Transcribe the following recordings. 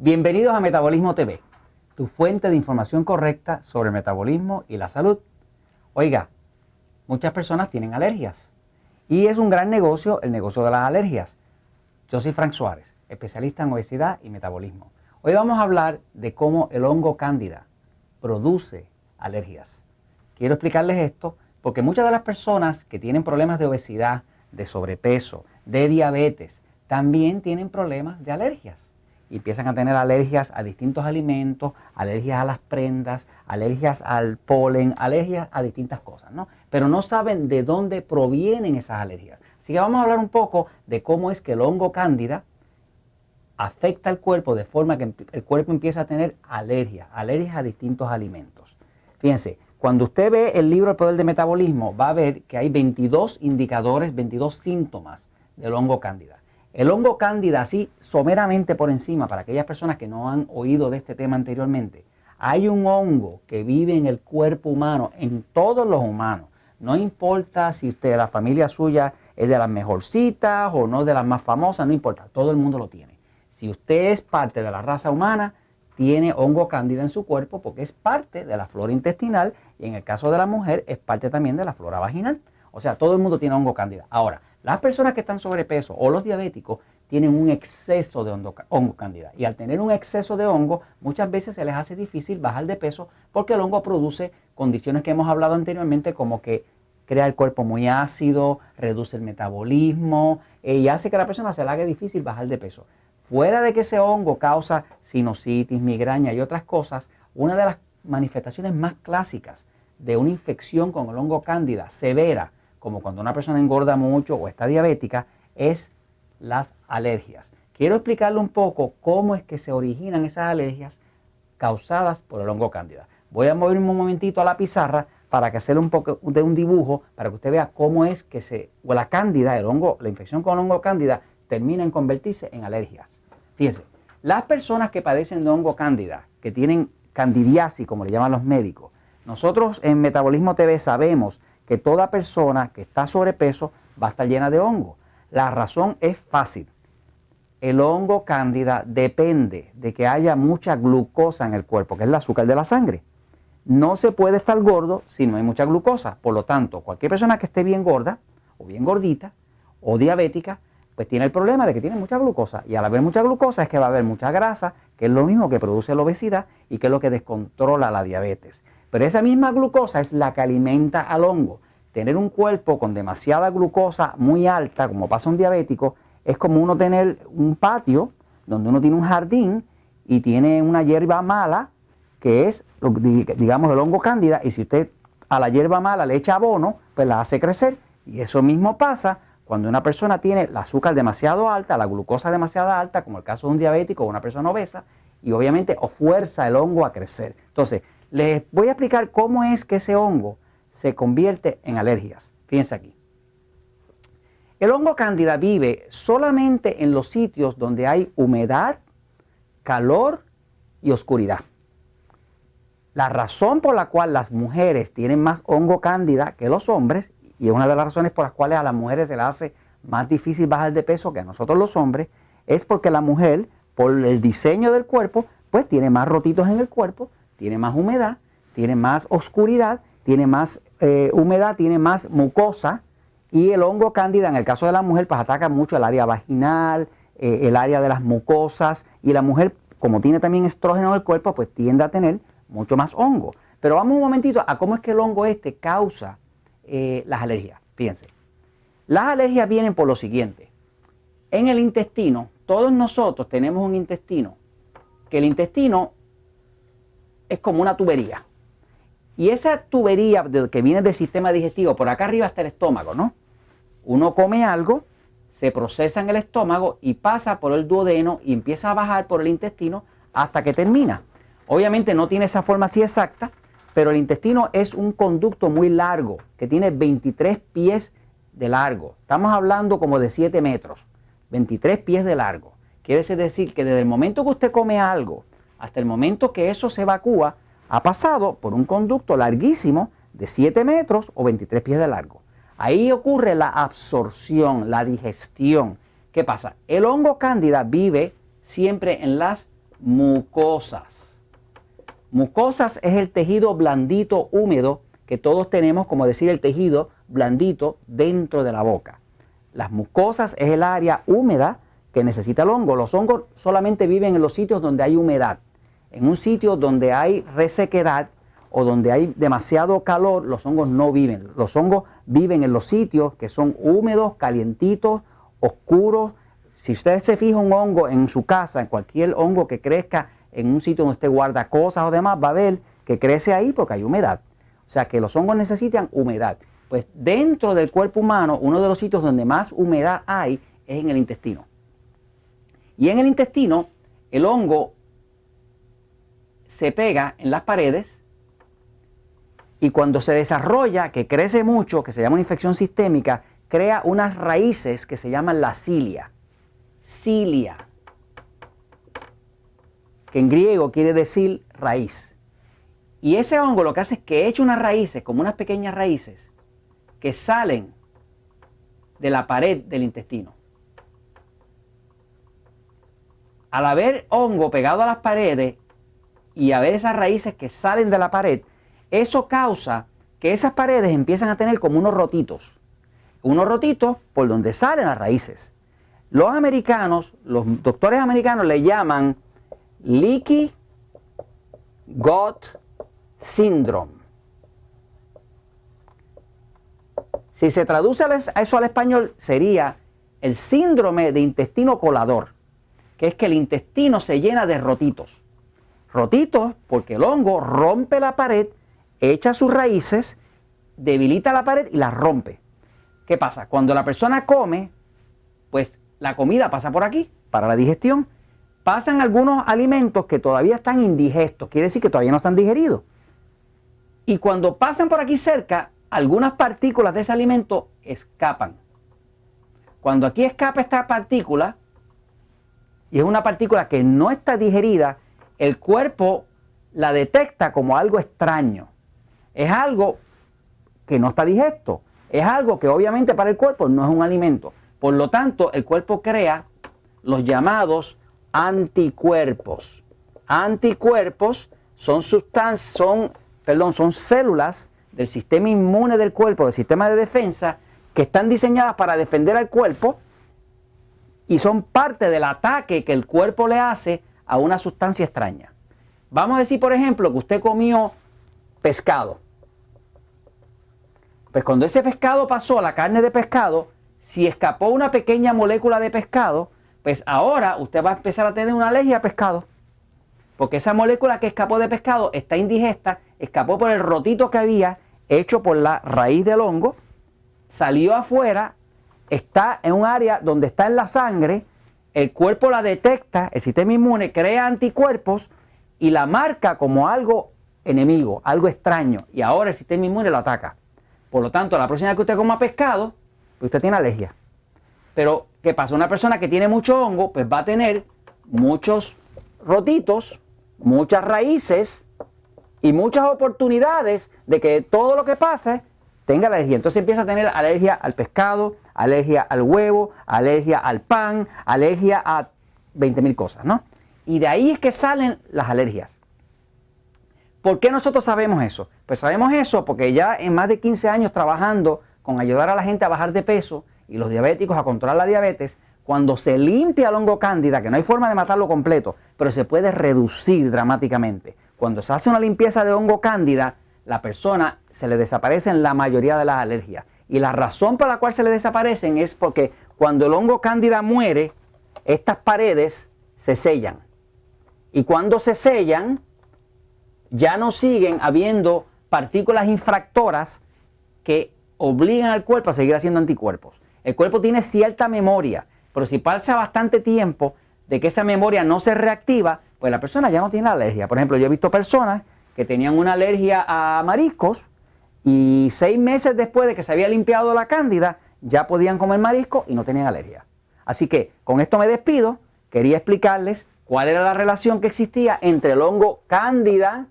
Bienvenidos a Metabolismo TV, tu fuente de información correcta sobre el metabolismo y la salud. Oiga, muchas personas tienen alergias y es un gran negocio el negocio de las alergias. Yo soy Frank Suárez, especialista en obesidad y metabolismo. Hoy vamos a hablar de cómo el hongo cándida produce alergias. Quiero explicarles esto porque muchas de las personas que tienen problemas de obesidad, de sobrepeso, de diabetes, también tienen problemas de alergias. Y empiezan a tener alergias a distintos alimentos, alergias a las prendas, alergias al polen, alergias a distintas cosas, ¿no? Pero no saben de dónde provienen esas alergias. Así que vamos a hablar un poco de cómo es que el hongo cándida afecta al cuerpo de forma que el cuerpo empieza a tener alergias a distintos alimentos. Fíjense, cuando usted ve el libro El Poder del Metabolismo, va a ver que hay 22 indicadores, 22 síntomas del hongo cándida. El hongo cándida, así someramente por encima, para aquellas personas que no han oído de este tema anteriormente, hay un hongo que vive en el cuerpo humano, en todos los humanos. No importa si usted, la familia suya es de las mejorcitas o no de las más famosas, no importa, todo el mundo lo tiene. Si usted es parte de la raza humana, tiene hongo cándida en su cuerpo porque es parte de la flora intestinal y en el caso de la mujer es parte también de la flora vaginal. O sea, todo el mundo tiene hongo cándida. Ahora, las personas que están sobrepeso o los diabéticos tienen un exceso de hongo cándida y al tener un exceso de hongo muchas veces se les hace difícil bajar de peso porque el hongo produce condiciones que hemos hablado anteriormente como que crea el cuerpo muy ácido, reduce el metabolismo y hace que a la persona se le haga difícil bajar de peso. Fuera de que ese hongo causa sinusitis, migraña y otras cosas, una de las manifestaciones más clásicas de una infección con el hongo cándida severa, como cuando una persona engorda mucho o está diabética, es las alergias. Quiero explicarle un poco cómo es que se originan esas alergias causadas por el hongo cándida. Voy a moverme un momentito a la pizarra para que hacerle un poco de un dibujo para que usted vea cómo es que la cándida, el hongo, la infección con el hongo cándida termina en convertirse en alergias. Fíjense, las personas que padecen de hongo cándida, que tienen candidiasis, como le llaman los médicos, nosotros en Metabolismo TV sabemos que toda persona que está sobrepeso va a estar llena de hongo. La razón es fácil. El hongo cándida depende de que haya mucha glucosa en el cuerpo, que es el azúcar de la sangre. No se puede estar gordo si no hay mucha glucosa. Por lo tanto, cualquier persona que esté bien gorda o bien gordita o diabética, pues tiene el problema de que tiene mucha glucosa. Y al haber mucha glucosa es que va a haber mucha grasa, que es lo mismo que produce la obesidad y que es lo que descontrola la diabetes. Pero esa misma glucosa es la que alimenta al hongo. Tener un cuerpo con demasiada glucosa muy alta, como pasa un diabético, es como uno tener un patio donde uno tiene un jardín y tiene una hierba mala, que es, digamos, el hongo cándida, y si usted a la hierba mala le echa abono, pues la hace crecer. Y eso mismo pasa cuando una persona tiene el azúcar demasiado alta, la glucosa demasiado alta, como el caso de un diabético o una persona obesa, y obviamente fuerza el hongo a crecer. Entonces, les voy a explicar cómo es que ese hongo se convierte en alergias. Fíjense aquí. El hongo cándida vive solamente en los sitios donde hay humedad, calor y oscuridad. La razón por la cual las mujeres tienen más hongo cándida que los hombres, y es una de las razones por las cuales a las mujeres se les hace más difícil bajar de peso que a nosotros los hombres, es porque la mujer, por el diseño del cuerpo, pues tiene más rotitos en el cuerpo, tiene más humedad, tiene más oscuridad, tiene más humedad, tiene más mucosa, y el hongo cándida en el caso de la mujer pues ataca mucho el área vaginal, el área de las mucosas, y la mujer, como tiene también estrógeno en el cuerpo, pues tiende a tener mucho más hongo. Pero vamos un momentito a cómo es que el hongo causa las alergias. Fíjense, las alergias vienen por lo siguiente. En el intestino, todos nosotros tenemos un intestino, que el intestino es como una tubería. Y esa tubería que viene del sistema digestivo, por acá arriba está el estómago, ¿no? Uno come algo, se procesa en el estómago y pasa por el duodeno y empieza a bajar por el intestino hasta que termina. Obviamente no tiene esa forma así exacta, pero el intestino es un conducto muy largo, que tiene 23 pies de largo. Estamos hablando como de 7 metros, 23 pies de largo. Quiere decir que desde el momento que usted come algo hasta el momento que eso se evacúa, ha pasado por un conducto larguísimo de 7 metros o 23 pies de largo. Ahí ocurre la absorción, la digestión. ¿Qué pasa? El hongo cándida vive siempre en las mucosas. Mucosas es el tejido blandito húmedo que todos tenemos, como decir el tejido blandito dentro de la boca. Las mucosas es el área húmeda que necesita el hongo. Los hongos solamente viven en los sitios donde hay humedad. En un sitio donde hay resequedad o donde hay demasiado calor, los hongos no viven. Los hongos viven en los sitios que son húmedos, calientitos, oscuros. Si usted se fija un hongo en su casa, en cualquier hongo que crezca en un sitio donde usted guarda cosas o demás, va a ver que crece ahí porque hay humedad. O sea que los hongos necesitan humedad. Pues dentro del cuerpo humano, uno de los sitios donde más humedad hay es en el intestino. Y en el intestino, el hongo se pega en las paredes y cuando se desarrolla, que crece mucho, que se llama una infección sistémica, crea unas raíces que se llaman la cilia. Cilia, que en griego quiere decir raíz. Y ese hongo lo que hace es que echa unas raíces, como unas pequeñas raíces, que salen de la pared del intestino. Al haber hongo pegado a las paredes y haber esas raíces que salen de la pared, eso causa que esas paredes empiezan a tener como unos rotitos. Unos rotitos por donde salen las raíces. Los americanos, los doctores americanos le llaman Leaky Gut Syndrome. Si se traduce eso al español, sería el síndrome de intestino colador, que es que el intestino se llena de rotitos. Rotitos porque el hongo rompe la pared, echa sus raíces, debilita la pared y la rompe. ¿Qué pasa? Cuando la persona come, pues la comida pasa por aquí para la digestión. Pasan algunos alimentos que todavía están indigestos, quiere decir que todavía no están digeridos. Y cuando pasan por aquí cerca, algunas partículas de ese alimento escapan. Cuando aquí escapa esta partícula, y es una partícula que no está digerida, el cuerpo la detecta como algo extraño. Es algo que no está digesto. Es algo que obviamente para el cuerpo no es un alimento. Por lo tanto, el cuerpo crea los llamados anticuerpos. Anticuerpos son células del sistema inmune del cuerpo, del sistema de defensa, que están diseñadas para defender al cuerpo y son parte del ataque que el cuerpo le hace a una sustancia extraña. Vamos a decir, por ejemplo, que usted comió pescado. Pues cuando ese pescado pasó a la carne de pescado, si escapó una pequeña molécula de pescado, pues ahora usted va a empezar a tener una alergia a pescado. Porque esa molécula que escapó de pescado está indigesta, escapó por el rotito que había hecho por la raíz del hongo, salió afuera, está en un área donde está en la sangre, el cuerpo la detecta, el sistema inmune crea anticuerpos y la marca como algo enemigo, algo extraño, y ahora el sistema inmune lo ataca. Por lo tanto, la próxima vez que usted coma pescado, pues usted tiene alergia. Pero, ¿qué pasa? Una persona que tiene mucho hongo, pues va a tener muchos rotitos, muchas raíces y muchas oportunidades de que todo lo que pase tenga alergia. Entonces empieza a tener alergia al pescado, alergia al huevo, alergia al pan, alergia a 20.000 cosas, ¿no? Y de ahí es que salen las alergias. ¿Por qué nosotros sabemos eso? Pues sabemos eso porque ya en más de 15 años trabajando con ayudar a la gente a bajar de peso y los diabéticos a controlar la diabetes, cuando se limpia el hongo cándida, que no hay forma de matarlo completo, pero se puede reducir dramáticamente. Cuando se hace una limpieza de hongo cándida, la persona se le desaparecen la mayoría de las alergias. Y la razón por la cual se le desaparecen es porque cuando el hongo cándida muere, estas paredes se sellan. Y cuando se sellan, ya no siguen habiendo partículas infractoras que obligan al cuerpo a seguir haciendo anticuerpos. El cuerpo tiene cierta memoria, pero si pasa bastante tiempo de que esa memoria no se reactiva, pues la persona ya no tiene alergia. Por ejemplo, yo he visto personas que tenían una alergia a mariscos y 6 meses después de que se había limpiado la cándida, ya podían comer marisco y no tenían alergia. Así que con esto me despido. Quería explicarles cuál era la relación que existía entre el hongo cándida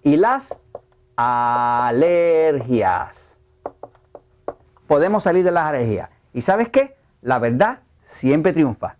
y las alergias. Podemos salir de las alergias. ¿Y sabes qué? La verdad siempre triunfa.